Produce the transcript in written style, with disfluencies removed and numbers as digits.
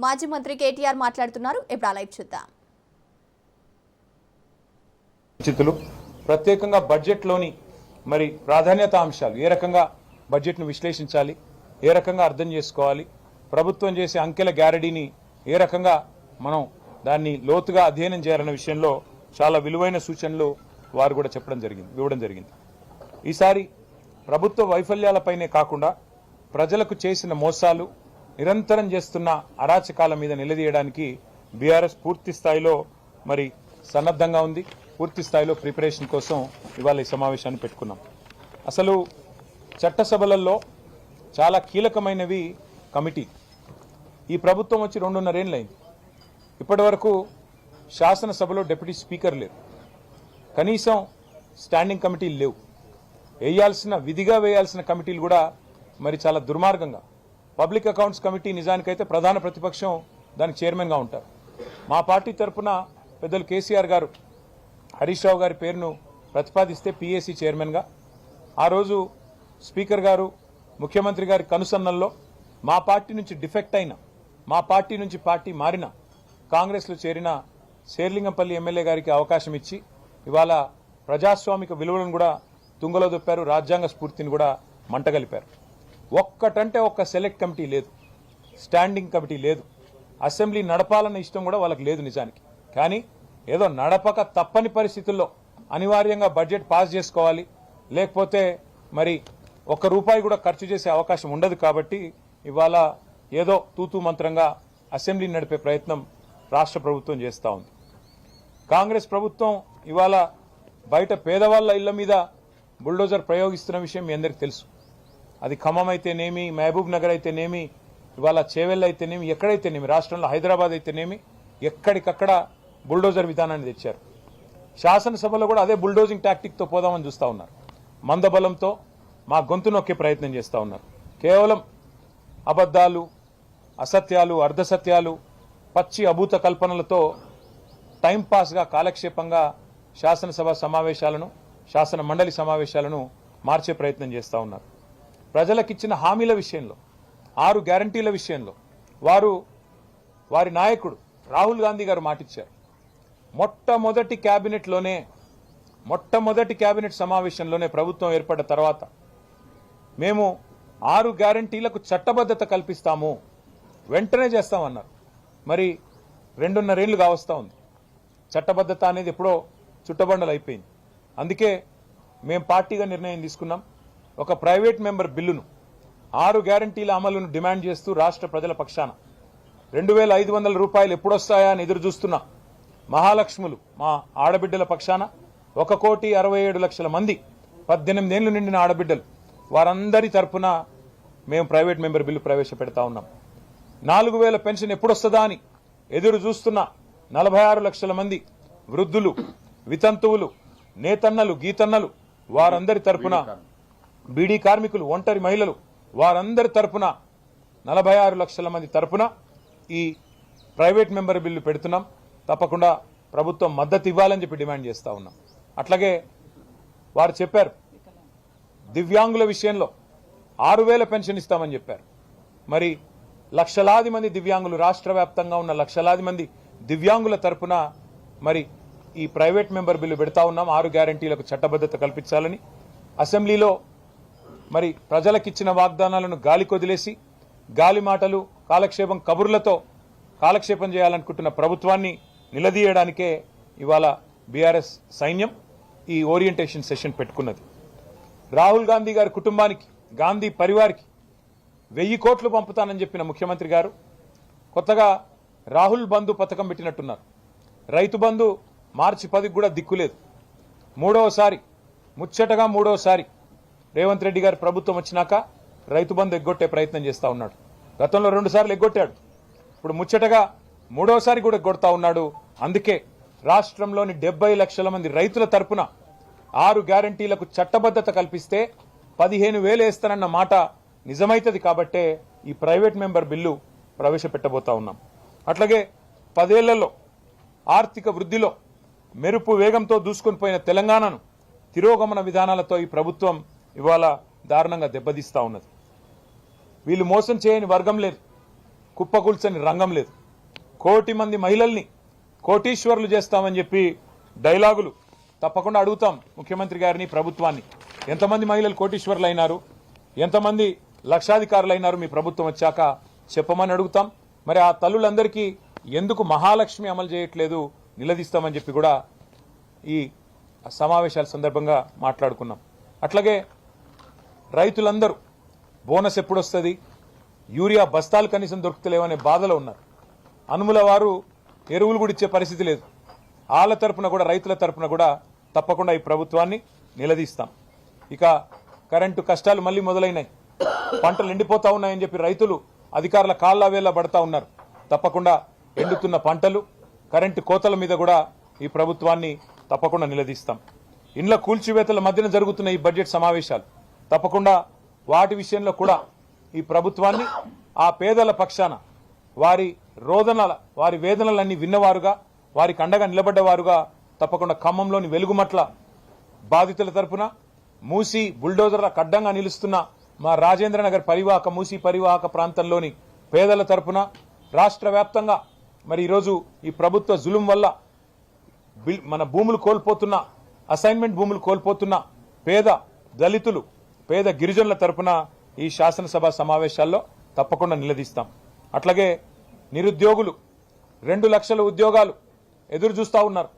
మాజీ మంత్రి కేటీఆర్ మాట్లాడుతున్నారు. ఇప్పుడు లైవ్ చూద్దాం. ప్రత్యేకంగా బడ్జెట్లోని మరి ప్రాధాన్యత అంశాలు ఏ రకంగా బడ్జెట్ను విశ్లేషించాలి, ఏ రకంగా అర్థం చేసుకోవాలి, ప్రభుత్వం చేసే అంకెల గ్యారెడీని ఏ రకంగా మనం దాన్ని లోతుగా అధ్యయనం చేయాలన్న విషయంలో చాలా విలువైన సూచనలు వారు కూడా ఇవ్వడం జరిగింది. ఈసారి ప్రభుత్వ వైఫల్యాలపైనే కాకుండా ప్రజలకు చేసిన మోసాలు, నిరంతరం చేస్తున్న అరాచకాల మీద నిలదీయడానికి బీఆర్ఎస్ పూర్తి స్థాయిలో మరి సన్నద్ధంగా ఉంది. పూర్తి స్థాయిలో ప్రిపరేషన్ కోసం ఇవాళ ఈ సమావేశాన్ని పెట్టుకున్నాం. అసలు చట్టసభలలో చాలా కీలకమైనవి కమిటీ. ఈ ప్రభుత్వం వచ్చి 2.5 ఏళ్ళు అయింది. ఇప్పటి వరకు శాసనసభలో డిప్యూటీ స్పీకర్ లేరు, కనీసం స్టాండింగ్ కమిటీలు లేవు. విధిగా వేయాల్సిన కమిటీలు కూడా మరి చాలా దుర్మార్గంగా. పబ్లిక్ అకౌంట్స్ కమిటీ నిజానికైతే ప్రధాన ప్రతిపక్షం దానికి చైర్మన్గా ఉంటారు. మా పార్టీ తరఫున పెద్దలు కేసీఆర్ గారు హరీష్ రావు గారి పేరును ప్రతిపాదిస్తే పీఏసీ చైర్మన్గా, ఆ రోజు స్పీకర్ గారు ముఖ్యమంత్రి గారి కనుసన్నల్లో మా పార్టీ నుంచి డిఫెక్ట్ అయిన, మా పార్టీ నుంచి పార్టీ మారిన, కాంగ్రెస్లో చేరిన శేర్లింగంపల్లి ఎమ్మెల్యే గారికి అవకాశం ఇచ్చి ఇవాళ ప్రజాస్వామిక విలువలను కూడా తుంగలో దొప్పారు, రాజ్యాంగ స్ఫూర్తిని కూడా మంటగలిపారు. ఒక్కటంటే ఒక్క సెలెక్ట్ కమిటీ లేదు, స్టాండింగ్ కమిటీ లేదు, అసెంబ్లీ నడపాలన్న ఇష్టం కూడా వాళ్ళకి లేదు నిజానికి. కానీ ఏదో నడపక తప్పని పరిస్థితుల్లో అనివార్యంగా బడ్జెట్ పాస్ చేసుకోవాలి, లేకపోతే మరి ₹1 కూడా ఖర్చు చేసే అవకాశం ఉండదు. కాబట్టి ఇవాళ ఏదో తూతూ మంత్రంగా అసెంబ్లీ నడిపే ప్రయత్నం రాష్ట్ర ప్రభుత్వం చేస్తూ ఉంది. కాంగ్రెస్ ప్రభుత్వం ఇవాళ బయట పేదవాళ్ల ఇళ్ల మీద బుల్డోజర్ ప్రయోగిస్తున్న విషయం మీ అందరికీ తెలుసు. అది ఖమ్మం అయితేనేమి, మహబూబ్ నగర్ అయితేనేమి, ఇవాళ చేవెళ్ళ అయితేనేమి, ఎక్కడైతేనేమి, రాష్ట్రంలో హైదరాబాద్ అయితేనేమి, ఎక్కడికక్కడ బుల్డోజర్ విధానాన్ని తెచ్చారు. శాసనసభలో కూడా అదే బుల్డోజింగ్ టాక్టిక్తో పోదామని చూస్తూ ఉన్నారు. మందబలంతో మా గొంతు నొక్కే ప్రయత్నం చేస్తూ ఉన్నారు. కేవలం అబద్ధాలు, అసత్యాలు, అర్ధసత్యాలు, పచ్చి అభూత కల్పనలతో టైంపాస్గా, కాలక్షేపంగా శాసనసభ సమావేశాలను, శాసన మండలి సమావేశాలను మార్చే ప్రయత్నం చేస్తూ ఉన్నారు. ప్రజలకిచ్చిన హామీల విషయంలో, 6 గ్యారంటీల విషయంలో వారి నాయకుడు రాహుల్ గాంధీ గారు మాటిచ్చారు. మొట్టమొదటి కేబినెట్ సమావేశంలోనే ప్రభుత్వం ఏర్పడ్డ తర్వాత మేము 6 గ్యారంటీలకు చట్టబద్ధత కల్పిస్తాము, వెంటనే చేస్తామన్నారు. మరి 2.5 ఏళ్లు కావస్తా ఉంది. చట్టబద్ధత అనేది ఎప్పుడో చుట్టబండలు అయిపోయింది. అందుకే మేము పార్టీగా నిర్ణయం తీసుకున్నాం. ఒక ప్రైవేట్ మెంబర్ బిల్లును 6 గ్యారంటీల అమలును డిమాండ్ చేస్తూ రాష్ట్ర ప్రజల పక్షాన ₹2,500 ఎప్పుడొస్తాయా అని ఎదురు చూస్తున్నా మహాలక్ష్ములు, మా ఆడబిడ్డల పక్షాన 1,67,00,000 మంది 18 ఏళ్లు నిండిన ఆడబిడ్డలు, వారందరి తరఫున మేము ప్రైవేట్ మెంబర్ బిల్లు ప్రవేశపెడతా ఉన్నాం. 4,000 పెన్షన్ ఎప్పుడొస్తుందా అని ఎదురు చూస్తున్న 46 లక్షల మంది వృద్ధులు, వితంతువులు, నేతన్నలు, గీతన్నలు, వారందరి తరఫున, బీడీ కార్మికులు, ఒంటరి మహిళలు, వారందరి తరఫున 46 లక్షల మంది తరఫున ఈ ప్రైవేట్ మెంబర్ బిల్లు పెడుతున్నాం. తప్పకుండా ప్రభుత్వం మద్దతు ఇవ్వాలని చెప్పి డిమాండ్ చేస్తా ఉన్నాం. అట్లాగే వారు చెప్పారు, దివ్యాంగుల విషయంలో 6,000 పెన్షన్ ఇస్తామని చెప్పారు. మరి లక్షలాది మంది దివ్యాంగులు, రాష్ట్ర వ్యాప్తంగా ఉన్న లక్షలాది మంది దివ్యాంగుల తరఫున మరి ఈ ప్రైవేట్ మెంబర్ బిల్లు పెడతా ఉన్నాం. 6 గ్యారంటీలకు చట్టబద్ధత కల్పించాలని. అసెంబ్లీలో మరి ప్రజలకిచ్చిన వాగ్దానాలను గాలి కొదిలేసి, గాలి మాటలు, కాలక్షేపం కబుర్లతో కాలక్షేపం చేయాలనుకుంటున్న ప్రభుత్వాన్ని నిలదీయడానికే ఇవాళ బీఆర్ఎస్ సైన్యం ఈ ఓరియంటేషన్ సెషన్ పెట్టుకున్నది. రాహుల్ గాంధీ గారి కుటుంబానికి, గాంధీ పరివారికి 1000 కోట్లు పంపుతానని చెప్పిన ముఖ్యమంత్రి గారు కొత్తగా రాహుల్ బంధు పథకం పెట్టినట్టున్నారు. రైతు బంధు మార్చి 10కి కూడా దిక్కులేదు. ముచ్చటగా మూడోసారి రేవంత్ రెడ్డి గారి ప్రభుత్వం వచ్చినాక రైతు బంధు ఎగ్గొట్టే ప్రయత్నం చేస్తా ఉన్నాడు. గతంలో 2 సార్లు ఎగ్గొట్టాడు, ఇప్పుడు ముచ్చటగా 3వసారి కూడా ఎగ్గొడతా ఉన్నాడు. అందుకే రాష్ట్రంలోని 70 లక్షల మంది రైతుల తరపున 6 గ్యారంటీలకు చట్టబద్ధత కల్పిస్తే 15,000 వేస్తానన్న మాట నిజమైతది. కాబట్టే ఈ ప్రైవేట్ మెంబర్ బిల్లు ప్రవేశపెట్టబోతా ఉన్నాం. అట్లాగే 10 ఏళ్లలో ఆర్థిక వృద్ధిలో మెరుపు వేగంతో దూసుకొని పోయిన తెలంగాణను తిరోగమన విధానాలతో ఈ ప్రభుత్వం ఇవాళ దారుణంగా దెబ్బతీస్తా ఉన్నది. వీళ్ళు మోసం చేయని వర్గం లేదు. కుప్పకూల్చని రంగం లేదు. 1 కోటి మంది మహిళల్ని కోటీశ్వరులు చేస్తామని చెప్పి డైలాగులు తప్పకుండా అడుగుతాం ముఖ్యమంత్రి గారిని, ప్రభుత్వాన్ని. ఎంతమంది మహిళలు కోటీశ్వరులు అయినారు, ఎంతమంది లక్షాధికారులు అయినారు మీ ప్రభుత్వం వచ్చాక చెప్పమని అడుగుతాం. మరి ఆ తల్లులందరికీ ఎందుకు మహాలక్ష్మి అమలు చేయట్లేదు నిలదీస్తామని చెప్పి కూడా ఈ సమావేశాల సందర్భంగా మాట్లాడుకున్నాం. అట్లాగే రైతులందరూ బోనస్ ఎప్పుడొస్తుంది, యూరియా బస్తాలు కనీసం దొరుకుతలేవనే బాధలో ఉన్నారు. అనుముల వారు ఎరువులు కూడా ఇచ్చే పరిస్థితి లేదు. వాళ్ళ తరపున కూడా, రైతుల తరపున కూడా తప్పకుండా ఈ ప్రభుత్వాన్ని నిలదీస్తాం. ఇక కరెంటు కష్టాలు మళ్ళీ మొదలైనాయి. పంటలు ఎండిపోతా ఉన్నాయని చెప్పి రైతులు అధికారుల కాళ్ళ వేళ పడతా ఉన్నారు. తప్పకుండా ఎండుతున్న పంటలు, కరెంటు కోతల మీద కూడా ఈ ప్రభుత్వాన్ని తప్పకుండా నిలదీస్తాం. ఇండ్ల కూల్చివేతల మధ్యన జరుగుతున్న ఈ బడ్జెట్ సమావేశాలు తప్పకుండా వాటి విషయంలో కూడా ఈ ప్రభుత్వాన్ని ఆ పేదల పక్షాన వారి రోదనల, వారి వేదనలన్నీ విన్నవారుగా, వారికి అండగా నిలబడ్డవారుగా తప్పకుండా ఖమ్మంలోని వెలుగుమట్ల బాధితుల తరపున, మూసీ బుల్డోజర్ల కడ్డంగా నిలుస్తున్న మా రాజేంద్రనగర్ పరివాహక, మూసీ పరివాహక ప్రాంతంలోని పేదల తరపున, రాష్ట్ర వ్యాప్తంగా మరి ఈరోజు ఈ ప్రభుత్వ జులుం వల్ల మన భూములు కోల్పోతున్న, అసైన్మెంట్ భూములు కోల్పోతున్న పేద దళితులు, పేద గిరిజనుల తరపున ఈ శాసనసభ సమావేశాల్లో తప్పకుండా నిలదీస్తాం. అట్లాగే నిరుద్యోగులు 2 లక్షల ఉద్యోగాలు ఎదురు చూస్తా ఉన్నారు.